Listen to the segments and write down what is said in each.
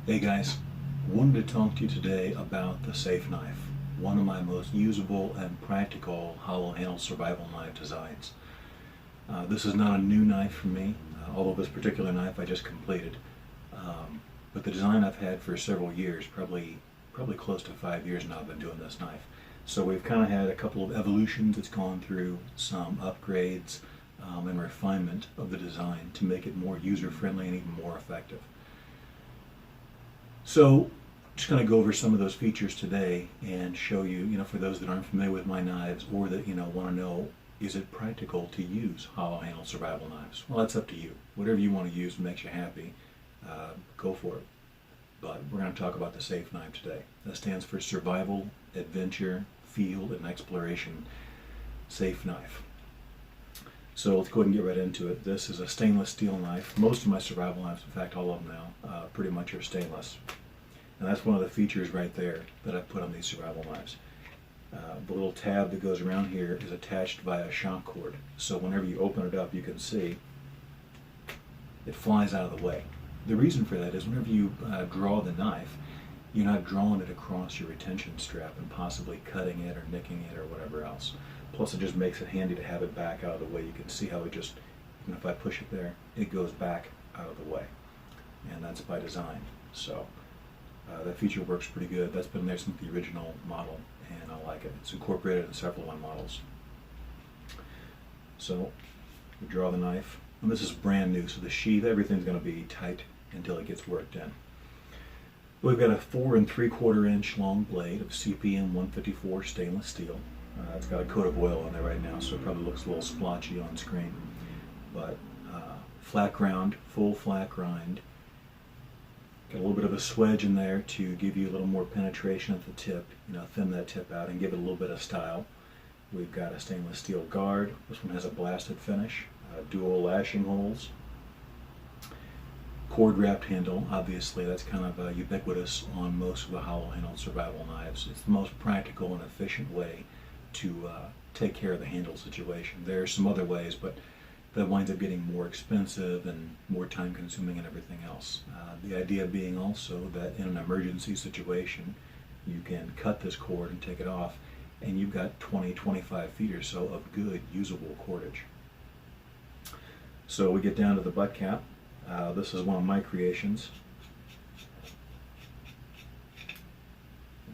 Hey guys, wanted to talk to you today about the S.A.F.E knife, one of my most usable and practical hollow handle survival knife designs. This is not a new knife for me, although this particular knife I just completed. But the design I've had for several years, probably close to 5 years now I've been doing this knife. So we've kind of had a couple of evolutions. It's gone through some upgrades and refinement of the design to make it more user-friendly and even more effective. So, just going to go over some of those features today and show you, for those that aren't familiar with my knives or that, want to know, is it practical to use hollow handle survival knives? Well, that's up to you. Whatever you want to use that makes you happy, go for it. But we're going to talk about the S.A.F.E knife today. That stands for Survival, Adventure, Field, and Exploration S.A.F.E knife. So let's go ahead and get right into it. This is a stainless steel knife. Most of my survival knives, in fact all of them now, pretty much are stainless. And that's one of the features right there that I put on these survival knives. The little tab that goes around here is attached via a shock cord. So whenever you open it up, you can see it flies out of the way. The reason for that is whenever you draw the knife, you're not drawing it across your retention strap and possibly cutting it or nicking it or whatever else. Plus it just makes it handy to have it back out of the way. You can see how it just, even if I push it there, it goes back out of the way. And that's by design. So that feature works pretty good. That's been there since the original model and I like it. It's incorporated in several of my models. So we draw the knife. And this is brand new, so the sheath, everything's going to be tight until it gets worked in. We've got a 4 3/4 inch long blade of CPM 154 stainless steel. It's got a coat of oil on there right now, so it probably looks a little splotchy on screen. But flat ground, full flat grind. Got a little bit of a swedge in there to give you a little more penetration at the tip, thin that tip out and give it a little bit of style. We've got a stainless steel guard. This one has a blasted finish, dual lashing holes. Cord wrapped handle, obviously that's kind of ubiquitous on most of the hollow handled survival knives. It's the most practical and efficient way to take care of the handle situation. There are some other ways, but that winds up getting more expensive and more time consuming and everything else. The idea being also that in an emergency situation, you can cut this cord and take it off, and you've got 20-25 feet or so of good usable cordage. So we get down to the butt cap. This is one of my creations.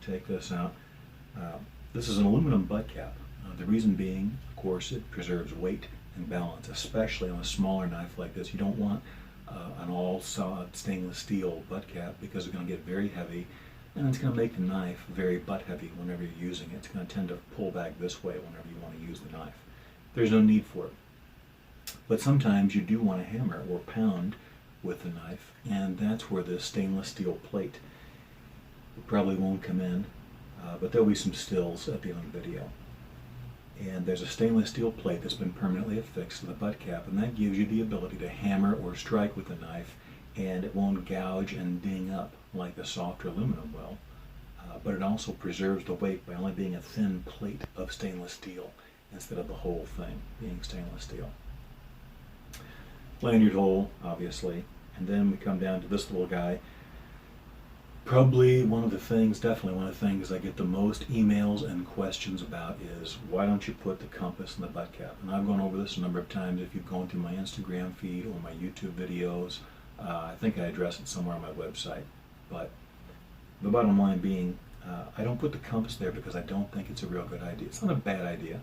Take this out. This is an aluminum butt cap. The reason being, of course, it preserves weight and balance, especially on a smaller knife like this. You don't want an all solid stainless steel butt cap because it's going to get very heavy and it's going to make the knife very butt heavy whenever you're using it. It's going to tend to pull back this way whenever you want to use the knife. There's no need for it. But sometimes you do want to hammer or pound with the knife, and that's where this stainless steel plate probably won't come in, but there'll be some stills at the end of the video. And there's a stainless steel plate that's been permanently affixed to the butt cap, and that gives you the ability to hammer or strike with the knife, and it won't gouge and ding up like the softer aluminum will. But it also preserves the weight by only being a thin plate of stainless steel instead of the whole thing being stainless steel. Lanyard hole, obviously, and then we come down to this little guy. Probably definitely one of the things I get the most emails and questions about is, why don't you put the compass in the butt cap? And I've gone over this a number of times if you've gone through my Instagram feed or my YouTube videos. I think I address it somewhere on my website. But the bottom line being, I don't put the compass there because I don't think it's a real good idea. It's not a bad idea.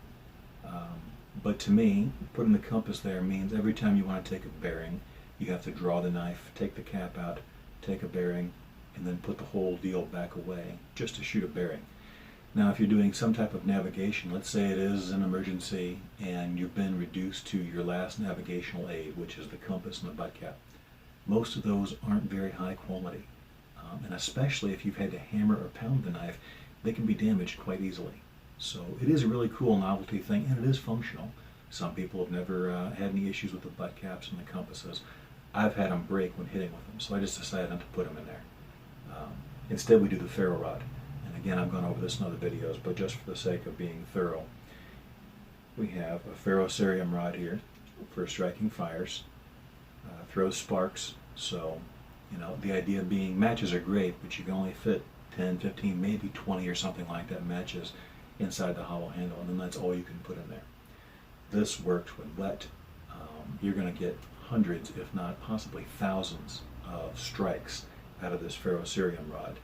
But to me, putting the compass there means every time you want to take a bearing, you have to draw the knife, take the cap out, take a bearing, and then put the whole deal back away just to shoot a bearing. Now, if you're doing some type of navigation, let's say it is an emergency and you've been reduced to your last navigational aid, which is the compass and the butt cap, most of those aren't very high quality. And especially if you've had to hammer or pound the knife, they can be damaged quite easily. So it is a really cool novelty thing, and it is functional. Some people have never had any issues with the butt caps and the compasses. I've had them break when hitting with them, so I just decided not to put them in there. Instead, we do the ferro rod. And again, I've gone over this in other videos, but just for the sake of being thorough, we have a ferrocerium rod here for striking fires. Throws sparks, so You know, the idea being matches are great, but you can only fit 10, 15, maybe 20 or something like that matches inside the hollow handle, and then that's all you can put in there. This works when wet. You're going to get hundreds, if not possibly thousands, of strikes out of this ferrocerium rod,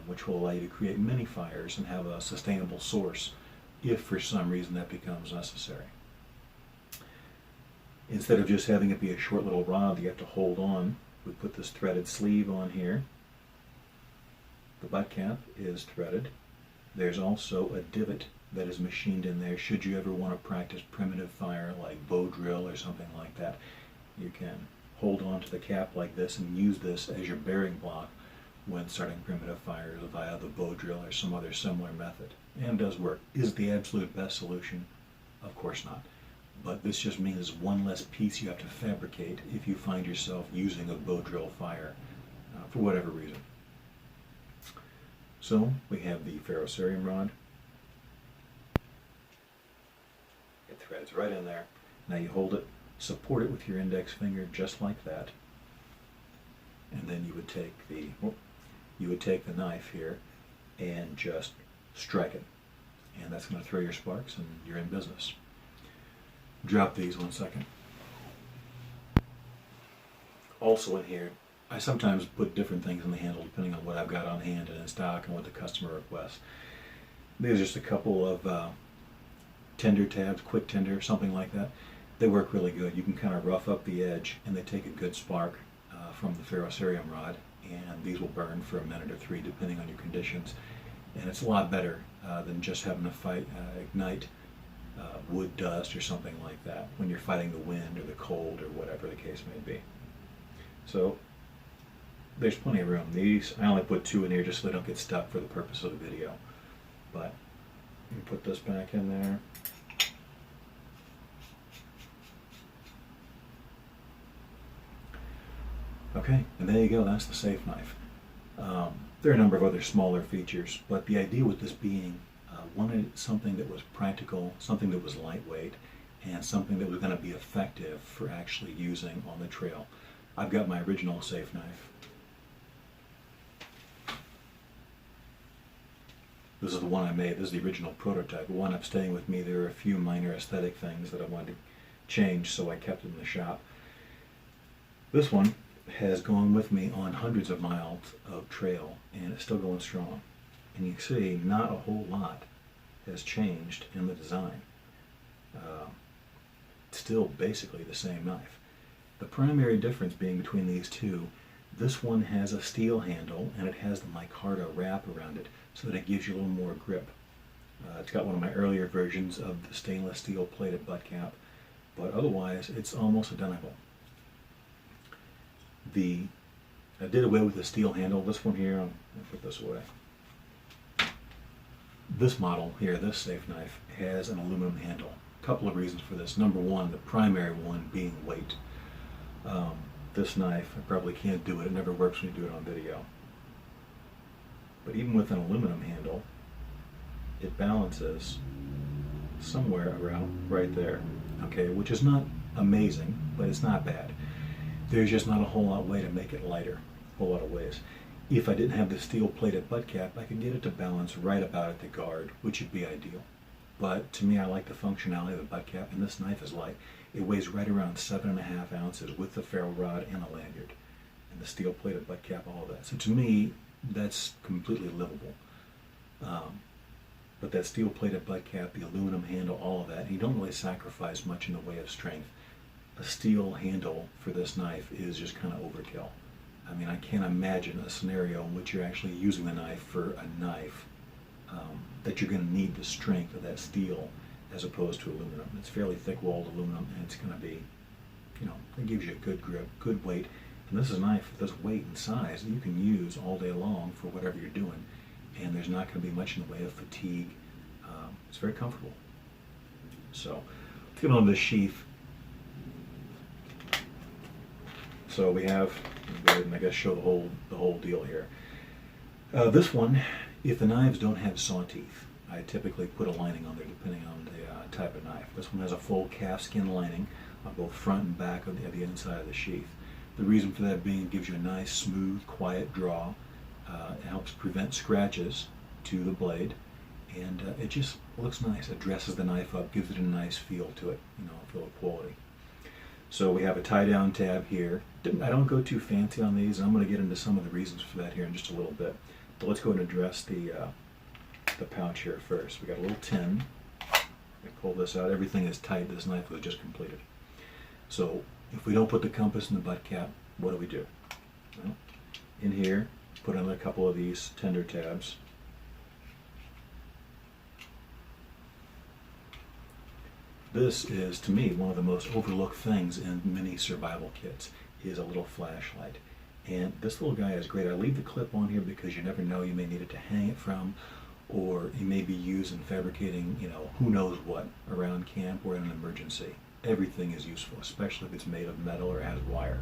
which will allow you to create many fires and have a sustainable source if for some reason that becomes necessary. Instead of just having it be a short little rod that you have to hold on, we put this threaded sleeve on here. The butt cap is threaded. There's also a divot that is machined in there should you ever want to practice primitive fire like bow drill or something like that. You can hold on to the cap like this and use this as your bearing block when starting primitive fires via the bow drill or some other similar method. And it does work. Is it the absolute best solution? Of course not. But this just means one less piece you have to fabricate if you find yourself using a bow drill fire for whatever reason. So we have the ferrocerium rod. It threads right in there. Now you hold it, support it with your index finger just like that, and then you would take the knife here and just strike it, and that's going to throw your sparks and you're in business. Drop these 1 second. Also in here, I sometimes put different things in the handle depending on what I've got on hand and in stock and what the customer requests. These are just a couple of tender tabs, quick tender, something like that. They work really good. You can kind of rough up the edge and they take a good spark from the ferrocerium rod, and these will burn for a minute or 3 depending on your conditions. And it's a lot better than just having to ignite wood dust or something like that when you're fighting the wind or the cold or whatever the case may be. So there's plenty of room. These, I only put 2 in here just so they don't get stuck for the purpose of the video. But you put this back in there. Okay, and there you go, that's the S.A.F.E knife. There are a number of other smaller features, but the idea with this being wanted something that was practical, something that was lightweight, and something that was going to be effective for actually using on the trail. I've got my original S.A.F.E knife. This is the one I made. This is the original prototype. It wound up staying with me. There are a few minor aesthetic things that I wanted to change, so I kept it in the shop. This one has gone with me on hundreds of miles of trail, and it's still going strong. And you can see not a whole lot has changed in the design. It's still basically the same knife. The primary difference being between these two, this one has a steel handle and it has the micarta wrap around it so that it gives you a little more grip. It's got one of my earlier versions of the stainless steel plated butt cap, but otherwise it's almost identical. I did away with the steel handle. This one here, I'll put this away. This model here, this S.A.F.E knife, has an aluminum handle. A couple of reasons for this. Number one, the primary one being weight. This knife, I probably can't do it. It never works when you do it on video. But even with an aluminum handle, it balances somewhere around right there. Okay, which is not amazing, but it's not bad. There's just not a whole lot of way to make it lighter, a whole lot of ways. If I didn't have the steel plated butt cap, I could get it to balance right about at the guard, which would be ideal. But to me, I like the functionality of the butt cap, and this knife is light. It weighs right around 7.5 ounces with the ferro rod and a lanyard, and the steel plated butt cap, all of that. So to me, that's completely livable. But that steel plated butt cap, the aluminum handle, all of that, and you don't really sacrifice much in the way of strength. A steel handle for this knife is just kind of overkill. I mean, I can't imagine a scenario in which you're actually using the knife for a knife that you're going to need the strength of that steel as opposed to aluminum. It's fairly thick-walled aluminum, and it's going to be, you know, it gives you a good grip, good weight. And this is a knife with this weight and size that you can use all day long for whatever you're doing, and there's not going to be much in the way of fatigue. It's very comfortable. So, let's get on to the sheath. So we have, and I guess show the whole deal here. This one, if the knives don't have saw teeth, I typically put a lining on there depending on the type of knife. This one has a full calfskin lining on both front and back of the inside of the sheath. The reason for that being it gives you a nice, smooth, quiet draw. It helps prevent scratches to the blade, and it just looks nice. It dresses the knife up, gives it a nice feel to it, feel of quality. So we have a tie-down tab here. I don't go too fancy on these, and I'm going to get into some of the reasons for that here in just a little bit. But let's go ahead and address the pouch here first. We got a little tin. I pull this out. Everything is tight. This knife was just completed. So if we don't put the compass in the butt cap, what do we do? Well, in here, put in a couple of these tender tabs. This is, to me, one of the most overlooked things in many survival kits, is a little flashlight. And this little guy is great. I leave the clip on here because you never know, you may need it to hang it from, or it may be used in fabricating, who knows what around camp or in an emergency. Everything is useful, especially if it's made of metal or has wire.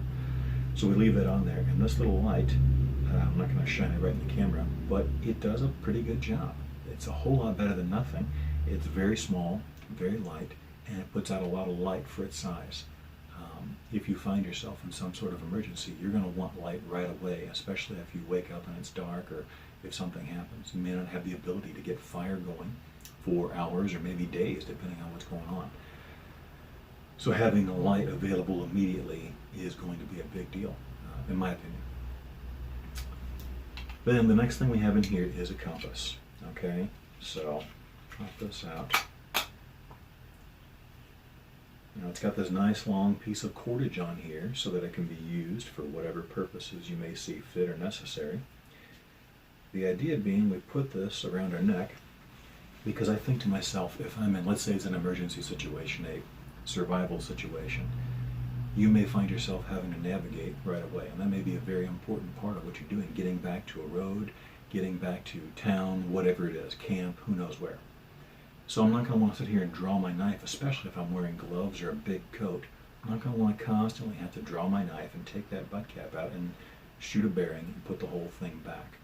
So we leave that on there. And this little light, I'm not going to shine it right in the camera, but it does a pretty good job. It's a whole lot better than nothing. It's very small, very light, and it puts out a lot of light for its size. If you find yourself in some sort of emergency, you're going to want light right away, especially if you wake up and it's dark, or if something happens. You may not have the ability to get fire going for hours or maybe days, depending on what's going on. So having a light available immediately is going to be a big deal, in my opinion. Then the next thing we have in here is a compass. Okay, so pop this out. It's got this nice long piece of cordage on here so that it can be used for whatever purposes you may see fit or necessary. The idea being we put this around our neck because I think to myself, if I'm in, let's say it's an emergency situation, a survival situation, you may find yourself having to navigate right away, and that may be a very important part of what you're doing, getting back to a road, getting back to town, whatever it is, camp, who knows where. So I'm not going to want to sit here and draw my knife, especially if I'm wearing gloves or a big coat. I'm not going to want to constantly have to draw my knife and take that butt cap out and shoot a bearing and put the whole thing back.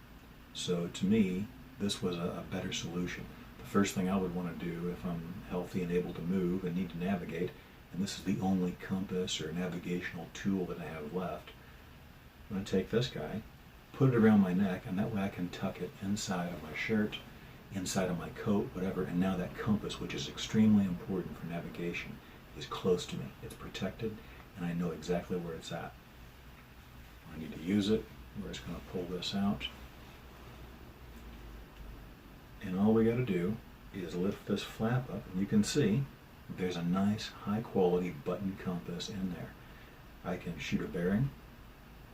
So to me, this was a better solution. The first thing I would want to do if I'm healthy and able to move and need to navigate, and this is the only compass or navigational tool that I have left, I'm going to take this guy, put it around my neck, and that way I can tuck it inside of my shirt, inside of my coat, whatever, and now that compass, which is extremely important for navigation, is close to me. It's protected, and I know exactly where it's at. I need to use it. We're just going to pull this out. And all we got to do is lift this flap up, and you can see there's a nice high-quality button compass in there. I can shoot a bearing,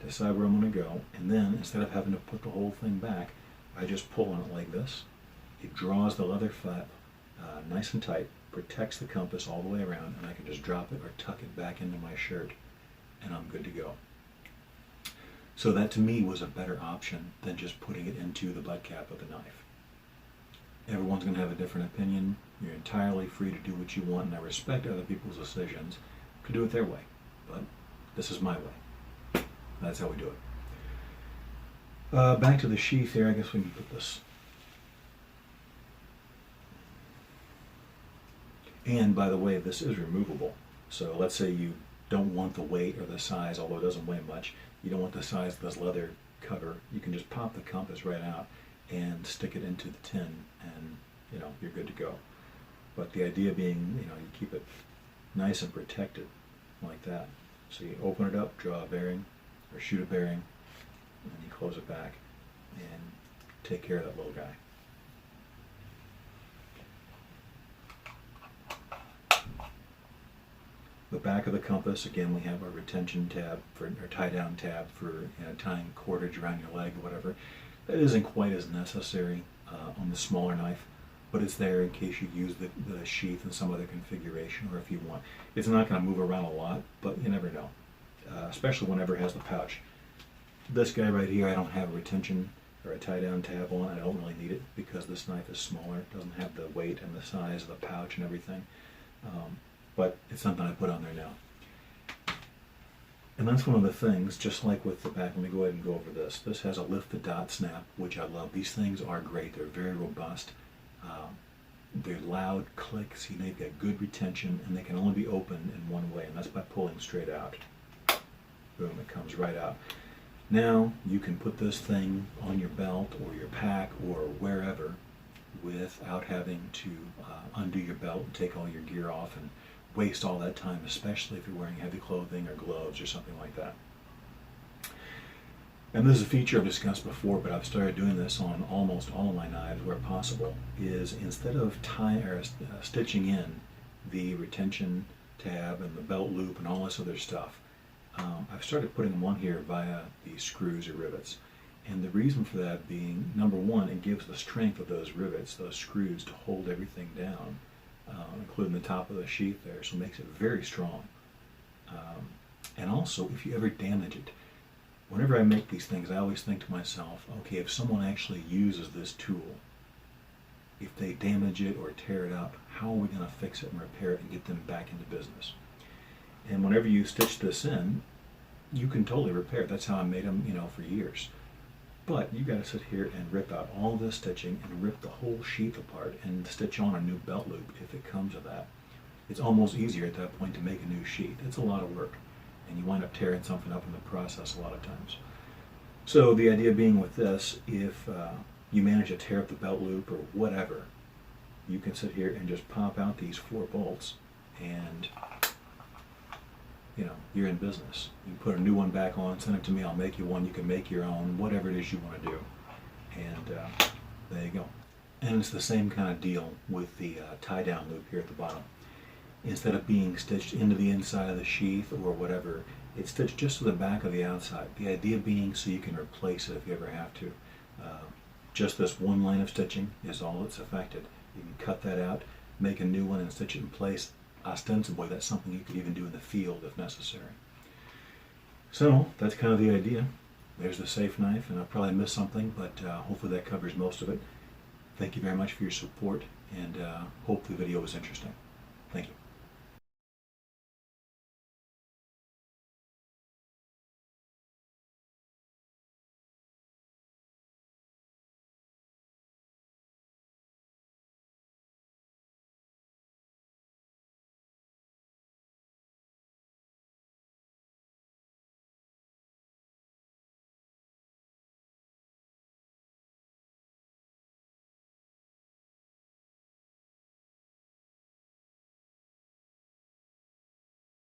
decide where I'm going to go, and then instead of having to put the whole thing back, I just pull on it like this. It draws the leather flap nice and tight, protects the compass all the way around, and I can just drop it or tuck it back into my shirt, and I'm good to go. So that to me was a better option than just putting it into the butt cap of the knife. Everyone's going to have a different opinion. You're entirely free to do what you want, and I respect other people's decisions to do it their way. But this is my way. That's how we do it. Back to the sheath here. I guess we can put this. And by the way, this is removable. So let's say you don't want the weight or the size, although it doesn't weigh much. You don't want the size of this leather cover. You can just pop the compass right out and stick it into the tin, and you're good to go. But the idea being, you keep it nice and protected like that. So you open it up, draw a bearing, or shoot a bearing, and you close it back and take care of that little guy. The back of the compass, again, we have our retention tab, our tie-down tab for tying cordage around your leg or whatever. That isn't quite as necessary on the smaller knife, but it's there in case you use the sheath in some other configuration, or if you want. It's not going to move around a lot, but you never know, especially whenever it has the pouch. This guy right here, I don't have a retention or a tie-down tab on. I don't really need it because this knife is smaller. It doesn't have the weight and the size of the pouch and everything. But it's something I put on there now. And that's one of the things, just like with the back, let me go ahead and go over this. This has a lift the dot snap, which I love. These things are great. They're very robust. They're loud clicks. You've got good retention, and they can only be opened in one way, and that's by pulling straight out. Boom, it comes right out. Now you can put this thing on your belt or your pack or wherever without having to undo your belt and take all your gear off and waste all that time, especially if you're wearing heavy clothing or gloves or something like that. And this is a feature I've discussed before, but I've started doing this on almost all of my knives where possible, is instead of stitching in the retention tab and the belt loop and all this other stuff, I've started putting them on here via these screws or rivets. And the reason for that being, number one, it gives the strength of those rivets, those screws, to hold everything down, including the top of the sheath there, so it makes it very strong. And also, if you ever damage it, whenever I make these things, I always think to myself, okay, if someone actually uses this tool, if they damage it or tear it up, how are we going to fix it and repair it and get them back into business? And whenever you stitch this in, you can totally repair it. That's how I made them, for years. But you got to sit here and rip out all this stitching and rip the whole sheath apart and stitch on a new belt loop if it comes to that. It's almost easier at that point to make a new sheath. It's a lot of work, and you wind up tearing something up in the process a lot of times. So the idea being with this, if you manage to tear up the belt loop or whatever, you can sit here and just pop out these 4 bolts and you're in business. You put a new one back on, send it to me, I'll make you one. You can make your own, whatever it is you want to do. And there you go. And it's the same kind of deal with the tie-down loop here at the bottom. Instead of being stitched into the inside of the sheath or whatever, it's stitched just to the back of the outside. The idea being so you can replace it if you ever have to. Just this one line of stitching is all that's affected. You can cut that out, make a new one, and stitch it in place. Ostensibly, that's something you could even do in the field if necessary. So that's kind of the idea. There's the S.A.F.E knife, and I probably missed something, but hopefully that covers most of it. Thank you very much for your support, and hope the video was interesting. Thank you.